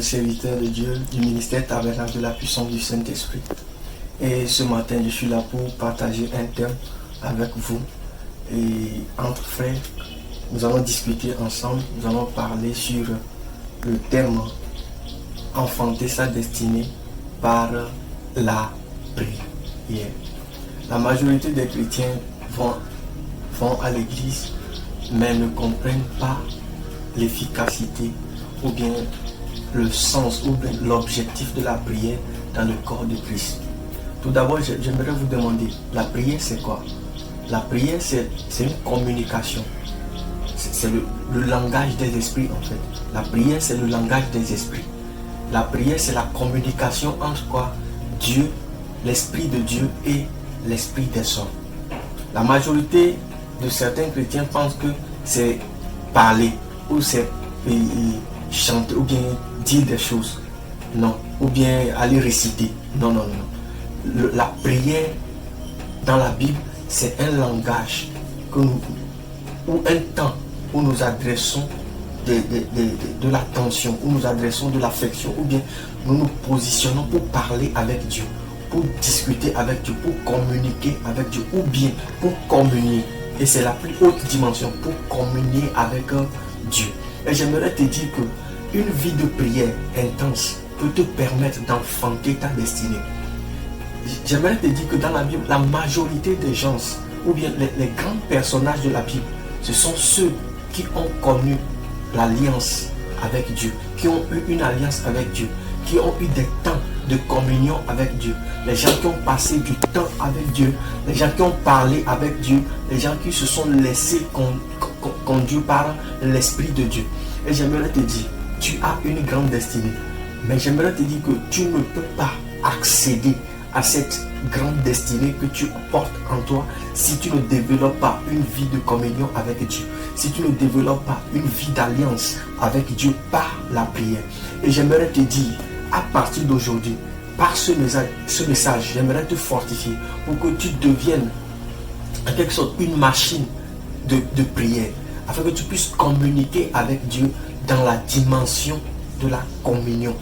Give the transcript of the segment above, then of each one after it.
Serviteur de Dieu du ministère Tabernacle de la puissance du Saint-Esprit. Et ce matin, je suis là pour partager un thème avec vous. Et entre frères, nous allons discuter ensemble, nous allons parler sur le thème enfanter sa destinée par la prière. La majorité des chrétiens vont à l'église, mais ne comprennent pas l'efficacité ou bien le sens ou l'objectif de la prière dans le corps de Christ. Tout d'abord, j'aimerais vous demander, la prière c'est quoi? La prière c'est une communication. C'est le langage des esprits en fait. La prière c'est le langage des esprits. La prière c'est la communication entre quoi? Dieu, l'Esprit de Dieu et l'Esprit des hommes. La majorité de certains chrétiens pensent que c'est parler ou c'est chanter ou bien dire des choses. Non. Ou bien aller réciter. Non, non, non. La prière dans la Bible, c'est un langage ou un temps où nous adressons de l'attention, où nous adressons de l'affection, ou bien nous nous positionnons pour parler avec Dieu, pour discuter avec Dieu, pour communiquer avec Dieu, ou bien pour communier. Et c'est la plus haute dimension, pour communier avec Dieu. Et j'aimerais te dire que une vie de prière intense peut te permettre d'enfanter ta destinée. J'aimerais te dire que dans la Bible, la majorité des gens, ou bien les grands personnages de la Bible, ce sont ceux qui ont connu l'alliance avec Dieu, qui ont eu une alliance avec Dieu, qui ont eu des temps de communion avec Dieu, les gens qui ont passé du temps avec Dieu, les gens qui ont parlé avec Dieu, les gens qui se sont laissés conduire par l'Esprit de Dieu. Et j'aimerais te dire, tu as une grande destinée, mais j'aimerais te dire que tu ne peux pas accéder à cette grande destinée que tu portes en toi si tu ne développes pas une vie de communion avec Dieu, si tu ne développes pas une vie d'alliance avec Dieu par la prière. Et j'aimerais te dire, à partir d'aujourd'hui, par ce message, j'aimerais te fortifier pour que tu deviennes en quelque sorte une machine de prière, afin que tu puisses communiquer avec Dieu dans la dimension de la communion.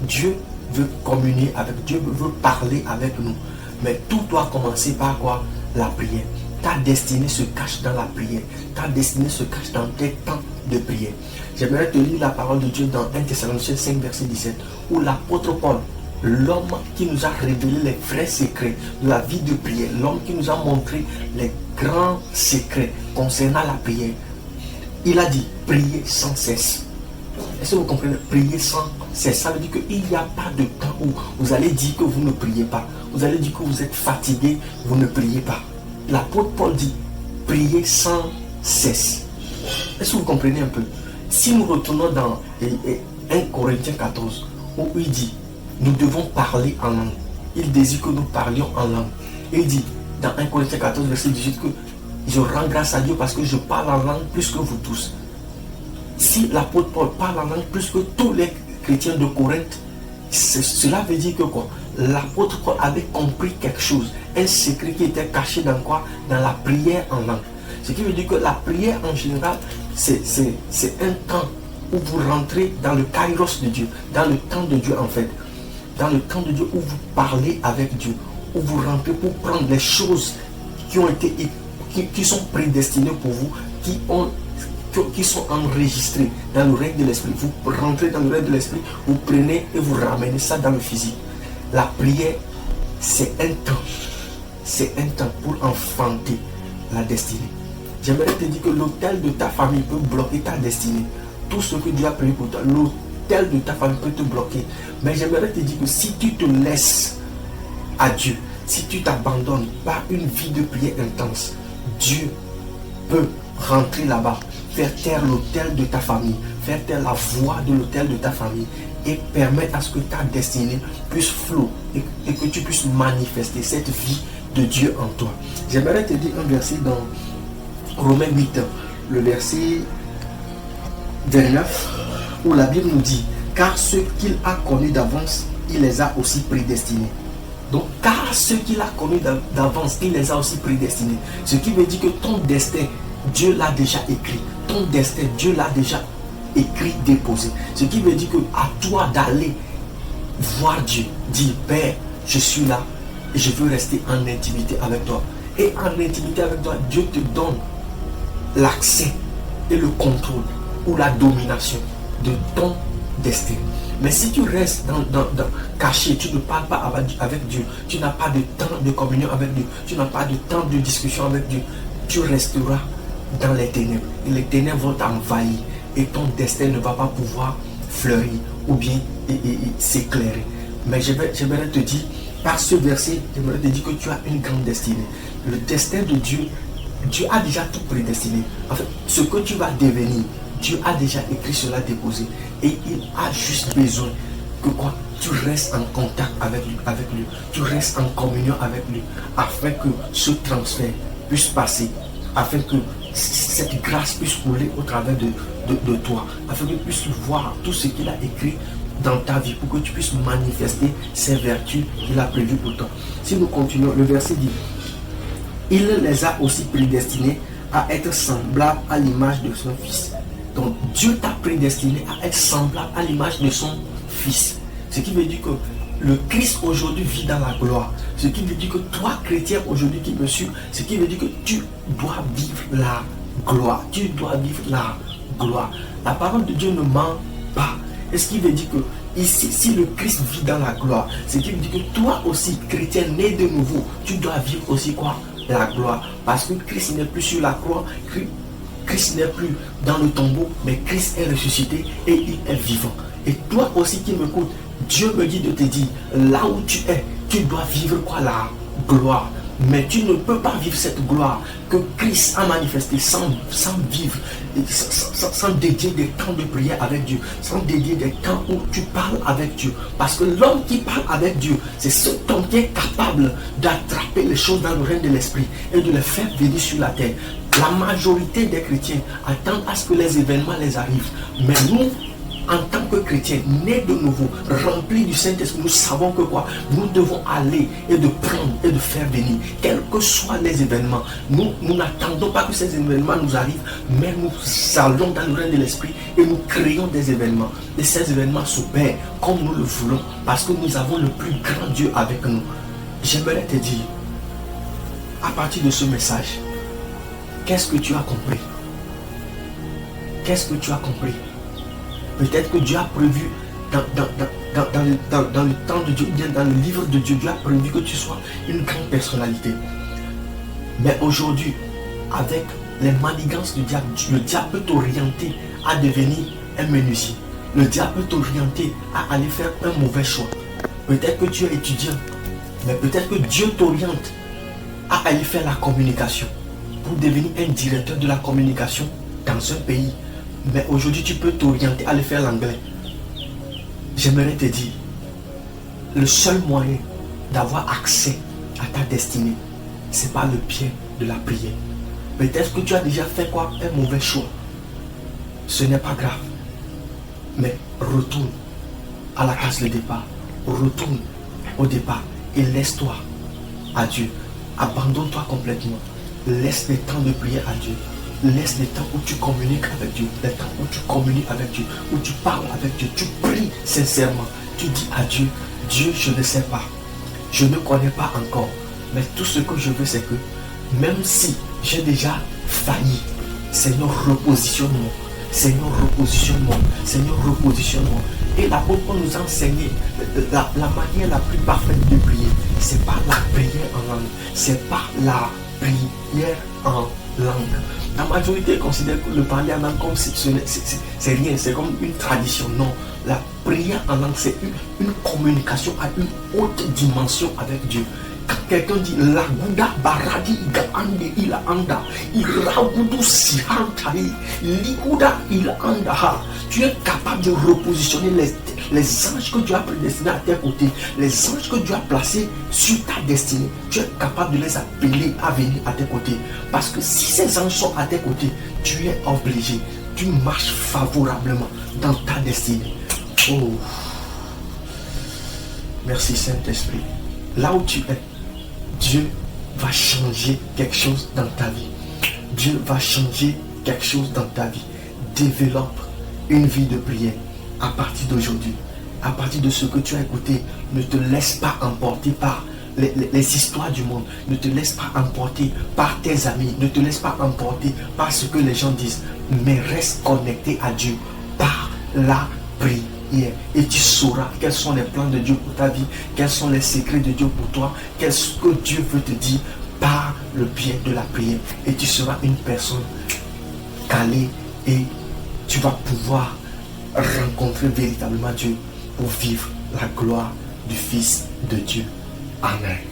Dieu veut communier avec Dieu, veut parler avec nous. Mais tout doit commencer par quoi? La prière. Ta destinée se cache dans la prière. Ta destinée se cache dans tes temps de prière. J'aimerais te lire la parole de Dieu dans 1 Thessaloniciens 5, verset 17, où l'apôtre Paul, l'homme qui nous a révélé les vrais secrets de la vie de prière, l'homme qui nous a montré les grands secrets concernant la prière, il a dit, priez sans cesse. Est-ce que vous comprenez? Prier sans cesse. Ça veut dire qu'il n'y a pas de temps où vous allez dire que vous ne priez pas. Vous allez dire que vous êtes fatigué, vous ne priez pas. L'apôtre Paul dit, priez sans cesse. Est-ce que vous comprenez un peu? Si nous retournons dans 1 Corinthiens 14, où il dit, nous devons parler en langue. Il désire que nous parlions en langue. Il dit, dans 1 Corinthiens 14, verset 18, que je rends grâce à Dieu parce que je parle en langue plus que vous tous. Si l'apôtre Paul parle en langue plus que tous les chrétiens de Corinthe, cela veut dire que quoi? L'apôtre Paul avait compris quelque chose, un secret qui était caché dans quoi? Dans la prière en langue. Ce qui veut dire que la prière en général, c'est un temps où vous rentrez dans le kairos de Dieu, dans le temps de Dieu en fait. Dans le temps de Dieu où vous parlez avec Dieu, où vous rentrez pour prendre les choses qui sont prédestinées pour vous, qui sont enregistrés dans le règne de l'esprit. Vous rentrez dans le règne de l'esprit, vous prenez et vous ramenez ça dans le physique. La prière, c'est un temps. C'est un temps pour enfanter la destinée. J'aimerais te dire que l'autel de ta famille peut bloquer ta destinée. Tout ce que Dieu a prévu pour toi, l'autel de ta famille peut te bloquer. Mais j'aimerais te dire que si tu te laisses à Dieu, si tu t'abandonnes par une vie de prière intense, Dieu peut rentrer là-bas, faire taire l'autel de ta famille, faire taire la voix de l'autel de ta famille et permettre à ce que ta destinée puisse flot et que tu puisses manifester cette vie de Dieu en toi. J'aimerais te dire un verset dans Romains 8, le verset 29, où la Bible nous dit, car ceux qu'il a connus d'avance, il les a aussi prédestinés. Donc, car ceux qu'il a connus d'avance, il les a aussi prédestinés. Ce qui veut dire que ton destin, Dieu l'a déjà écrit. Ton destin, Dieu l'a déjà écrit, déposé. Ce qui veut dire que à toi d'aller voir Dieu, dire Père, je suis là et je veux rester en intimité avec toi. Et en intimité avec toi, Dieu te donne l'accès et le contrôle ou la domination de ton destin. Mais si tu restes caché, tu ne parles pas avec Dieu, tu n'as pas de temps de communion avec Dieu, tu n'as pas de temps de discussion avec Dieu, tu resteras dans les ténèbres. Et les ténèbres vont t'envahir et ton destin ne va pas pouvoir fleurir ou bien s'éclairer. Mais j'aimerais te dire, par ce verset, j'aimerais te dire que tu as une grande destinée. Le destin de Dieu, Dieu a déjà tout prédestiné. En fait, ce que tu vas devenir, Dieu a déjà écrit cela, déposé. Et il a juste besoin que quoi? Tu restes en contact avec lui. Tu restes en communion avec lui. Afin que ce transfert puisse passer. Afin que cette grâce puisse couler au travers de toi. Afin que tu puisses voir tout ce qu'il a écrit dans ta vie. Pour que tu puisses manifester ces vertus qu'il a prévues pour toi. Si nous continuons, le verset dit: il les a aussi prédestinés à être semblables à l'image de son Fils. Donc Dieu t'a prédestiné à être semblable à l'image de son Fils. Ce qui veut dire que le Christ aujourd'hui vit dans la gloire. Ce qui veut dire que toi, chrétien aujourd'hui qui me suis, ce qui veut dire que tu dois vivre la gloire. Tu dois vivre la gloire. La parole de Dieu ne ment pas. Et ce qui veut dire que ici, si le Christ vit dans la gloire, ce qui veut dire que toi aussi, chrétien né de nouveau, tu dois vivre aussi quoi? La gloire. Parce que Christ n'est plus sur la croix. Christ n'est plus dans le tombeau, mais Christ est ressuscité et il est vivant. Et toi aussi qui m'écoutes, Dieu me dit de te dire, là où tu es, tu dois vivre quoi? La gloire. Mais tu ne peux pas vivre cette gloire que Christ a manifestée sans vivre, sans dédier des temps de prière avec Dieu, sans dédier des temps où tu parles avec Dieu. Parce que l'homme qui parle avec Dieu, c'est cet homme qui est capable d'attraper les choses dans le règne de l'esprit et de les faire venir sur la terre. La majorité des chrétiens attendent à ce que les événements les arrivent. Mais nous, en tant que chrétiens, nés de nouveau, remplis du Saint-Esprit, nous savons que quoi? Nous devons aller et de prendre et de faire venir. Quels que soient les événements, nous n'attendons pas que ces événements nous arrivent, mais nous allons dans le règne de l'Esprit et nous créons des événements. Et ces événements s'opèrent comme nous le voulons, parce que nous avons le plus grand Dieu avec nous. J'aimerais te dire, à partir de ce message, qu'est-ce que tu as compris? Qu'est-ce que tu as compris? Peut-être que Dieu a prévu dans le temps de Dieu, bien dans le livre de Dieu, Dieu a prévu que tu sois une grande personnalité. Mais aujourd'hui, avec les manigances du diable, le diable peut t'orienter à devenir un menuisier. Le diable peut t'orienter à aller faire un mauvais choix. Peut-être que tu es étudiant, mais peut-être que Dieu t'oriente à aller faire la communication pour devenir un directeur de la communication dans un pays. Mais aujourd'hui, tu peux t'orienter à aller faire l'anglais. J'aimerais te dire, le seul moyen d'avoir accès à ta destinée, c'est par le pied de la prière. Peut-être que tu as déjà fait quoi? Un mauvais choix. Ce n'est pas grave. Mais retourne à la case de départ. Retourne au départ et laisse-toi à Dieu. Abandonne-toi complètement. Laisse le temps de prière à Dieu. Laisse le temps où tu communiques avec Dieu. Le temps où tu communiques avec Dieu. Où tu parles avec Dieu. Tu pries sincèrement. Tu dis à Dieu, Dieu, je ne sais pas. Je ne connais pas encore. Mais tout ce que je veux, c'est que même si j'ai déjà failli, Seigneur, repositionne-moi. Seigneur, repositionne-moi. Seigneur, repositionne-moi. Et l'apôtre nous a enseigné la manière la plus parfaite de prier. C'est pas la prière en langue. C'est pas la prière en langue. La majorité considère que le parler en langue comme c'est rien, c'est comme une tradition. Non, la prière en langue, c'est une communication à une haute dimension avec Dieu. Quand quelqu'un dit la Gouda Baradi Gaande il anda, Iragudu Sihantari, Liguda il anda, tu es capable de repositionner les anges que Dieu a prédestinés à tes côtés, les anges que Dieu a placés sur ta destinée, tu es capable de les appeler à venir à tes côtés. Parce que si ces anges sont à tes côtés, tu es obligé, tu marches favorablement dans ta destinée. Oh, merci Saint-Esprit. Là où tu es, Dieu va changer quelque chose dans ta vie. Dieu va changer quelque chose dans ta vie. Développe une vie de prière à partir d'aujourd'hui. À partir de ce que tu as écouté, ne te laisse pas emporter par les histoires du monde. Ne te laisse pas emporter par tes amis. Ne te laisse pas emporter par ce que les gens disent. Mais reste connecté à Dieu par la prière. Et tu sauras quels sont les plans de Dieu pour ta vie. Quels sont les secrets de Dieu pour toi. Qu'est-ce que Dieu veut te dire par le biais de la prière. Et tu seras une personne calée et tu vas pouvoir rencontrer véritablement Dieu pour vivre la gloire du Fils de Dieu. Amen.